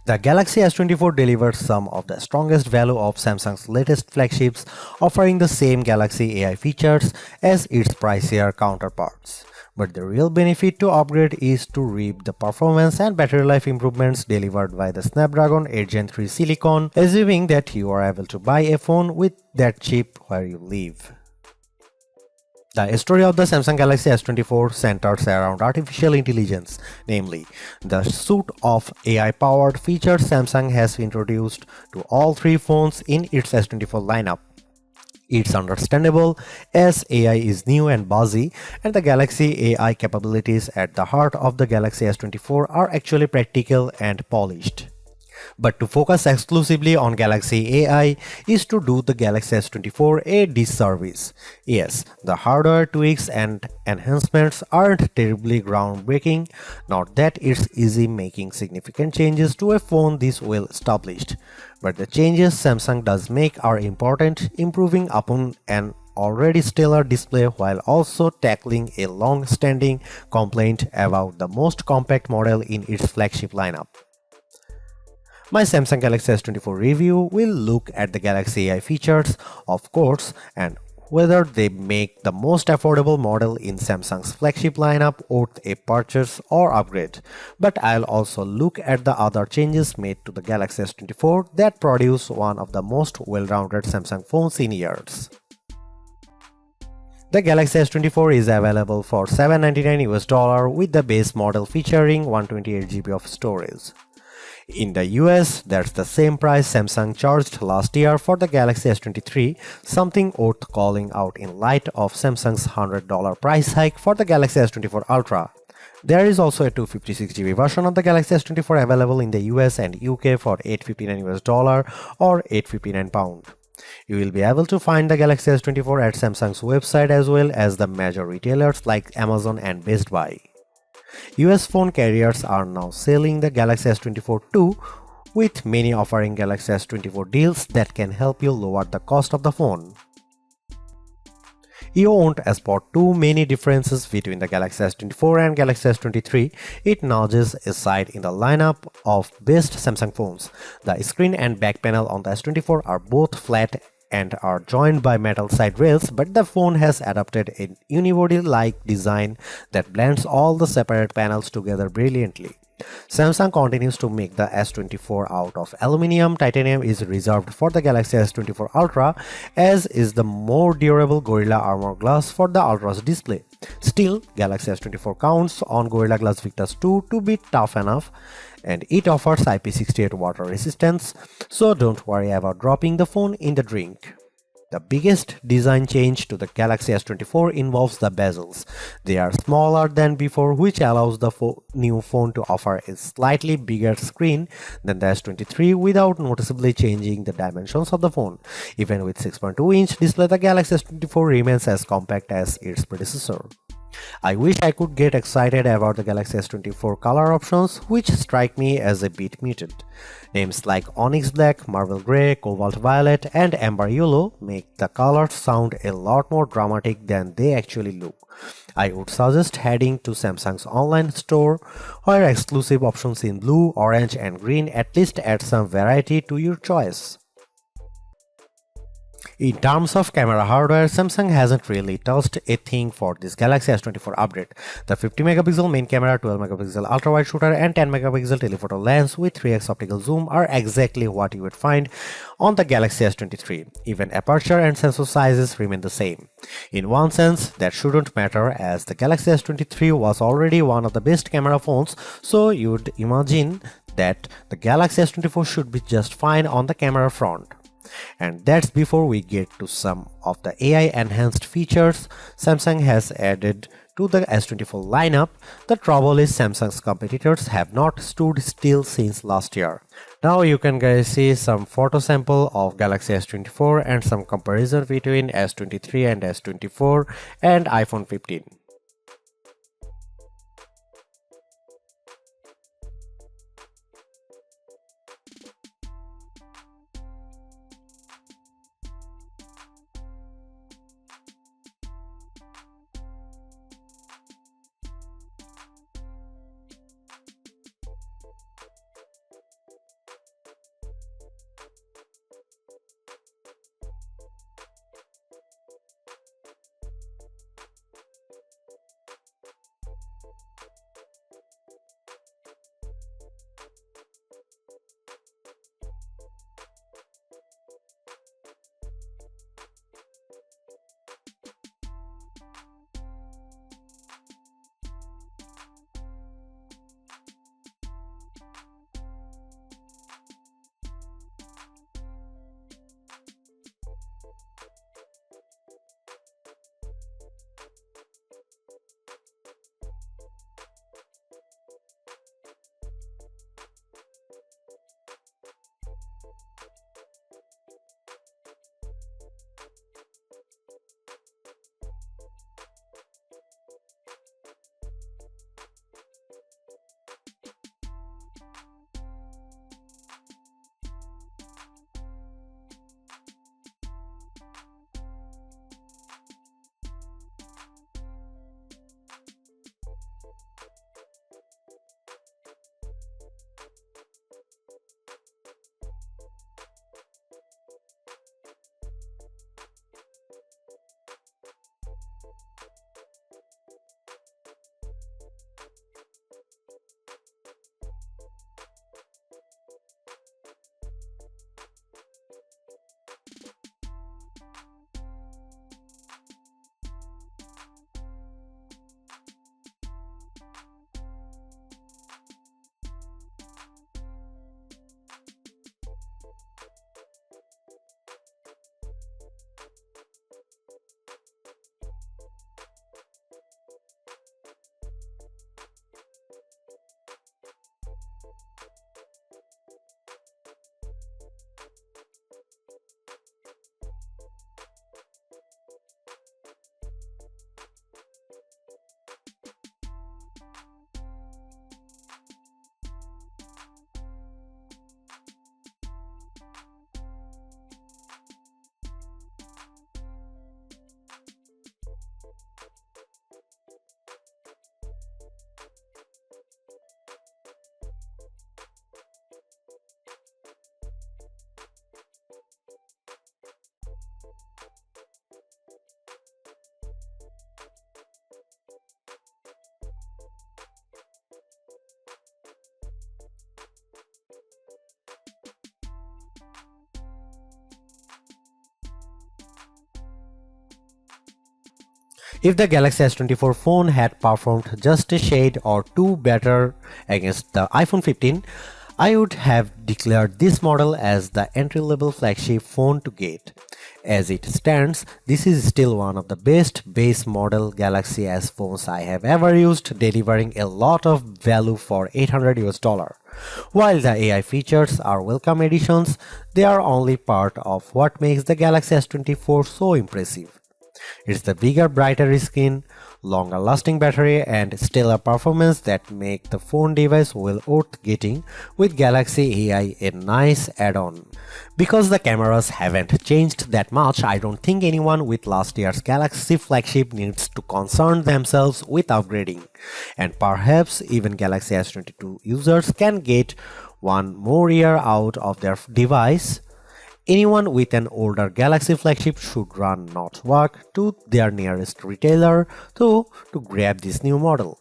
The Galaxy S24 delivers some of the strongest value of Samsung's latest flagships, offering the same Galaxy AI features as its pricier counterparts. But the real benefit to upgrade is to reap the performance and battery life improvements delivered by the Snapdragon 8 Gen 3 Silicon, assuming that you are able to buy a phone with that chip where you live. The story of the Samsung Galaxy S24 centers around artificial intelligence, namely, the suite of AI-powered features Samsung has introduced to all three phones in its S24 lineup. It's understandable as AI is new and buzzy, and the Galaxy AI capabilities at the heart of the Galaxy S24 are actually practical and polished. But to focus exclusively on Galaxy AI is to do the Galaxy S24 a disservice. Yes, the hardware tweaks and enhancements aren't terribly groundbreaking, not that it's easy making significant changes to a phone this well established. But the changes Samsung does make are important, improving upon an already stellar display while also tackling a long-standing complaint about the most compact model in its flagship lineup. My Samsung Galaxy S24 review will look at the Galaxy AI features, of course, and whether they make the most affordable model in Samsung's flagship lineup worth a purchase or upgrade. But I'll also look at the other changes made to the Galaxy S24 that produce one of the most well-rounded Samsung phones in years. The Galaxy S24 is available for $799 with the base model featuring 128GB of storage. In the US, that's the same price Samsung charged last year for the Galaxy S23, something worth calling out in light of Samsung's $100 price hike for the Galaxy S24 Ultra. There is also a 256GB version of the Galaxy S24 available in the US and UK for $859 or £859. You will be able to find the Galaxy S24 at Samsung's website as well as the major retailers like Amazon and Best Buy. US phone carriers are now selling the Galaxy S24 too, with many offering Galaxy S24 deals that can help you lower the cost of the phone. You won't spot too many differences between the Galaxy S24 and Galaxy S23. It nudges aside in the lineup of best Samsung phones. The screen and back panel on the S24 are both flat and are joined by metal side rails, but the phone has adopted a unibody-like design that blends all the separate panels together brilliantly. Samsung continues to make the S24 out of aluminum. Titanium is reserved for the Galaxy S24 Ultra, as is the more durable Gorilla Armor Glass for the Ultra's display. Still, Galaxy S24 counts on Gorilla Glass Victus 2 to be tough enough, and it offers IP68 water resistance, so don't worry about dropping the phone in the drink. The biggest design change to the Galaxy S24 involves the bezels. They are smaller than before, which allows the new phone to offer a slightly bigger screen than the S23 without noticeably changing the dimensions of the phone. Even with 6.2-inch display, the Galaxy S24 remains as compact as its predecessor. I wish I could get excited about the Galaxy S24 color options, which strike me as a bit muted. Names like Onyx Black, Marble Grey, Cobalt Violet, and Amber Yellow make the colors sound a lot more dramatic than they actually look. I would suggest heading to Samsung's online store, where exclusive options in blue, orange, and green at least add some variety to your choice. In terms of camera hardware, Samsung hasn't really touched a thing for this Galaxy S24 update. The 50MP main camera, 12MP ultra-wide shooter, and 10MP telephoto lens with 3x optical zoom are exactly what you would find on the Galaxy S23. Even aperture and sensor sizes remain the same. In one sense, that shouldn't matter, as the Galaxy S23 was already one of the best camera phones, so you'd imagine that the Galaxy S24 should be just fine on the camera front. And that's before we get to some of the AI-enhanced features Samsung has added to the S24 lineup. The trouble is Samsung's competitors have not stood still since last year. Now you can guys see some photo sample of Galaxy S24 and some comparison between S23 and S24 and iPhone 15. If the Galaxy S24 phone had performed just a shade or two better against the iPhone 15, I would have declared this model as the entry-level flagship phone to get. As it stands, this is still one of the best base model Galaxy S phones I have ever used, delivering a lot of value for $800. While the AI features are welcome additions, they are only part of what makes the Galaxy S24 so impressive. It's the bigger, brighter screen, longer lasting battery and stellar performance that make the phone device well worth getting, with Galaxy AI a nice add-on. Because the cameras haven't changed that much, I don't think anyone with last year's Galaxy flagship needs to concern themselves with upgrading. And perhaps even Galaxy S22 users can get one more year out of their device. Anyone with an older Galaxy flagship should run not walk to their nearest retailer to grab this new model.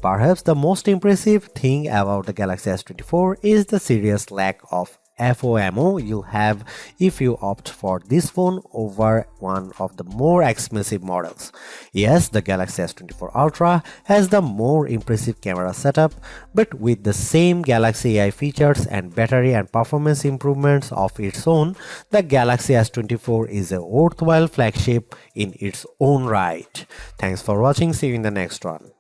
Perhaps the most impressive thing about the Galaxy S24 is the serious lack of FOMO you'll have if you opt for this phone over one of the more expensive models. Yes, the Galaxy S24 Ultra has the more impressive camera setup, but with the same Galaxy AI features and battery and performance improvements of its own, the Galaxy S24 is a worthwhile flagship in its own right. Thanks for watching. See you in the next one.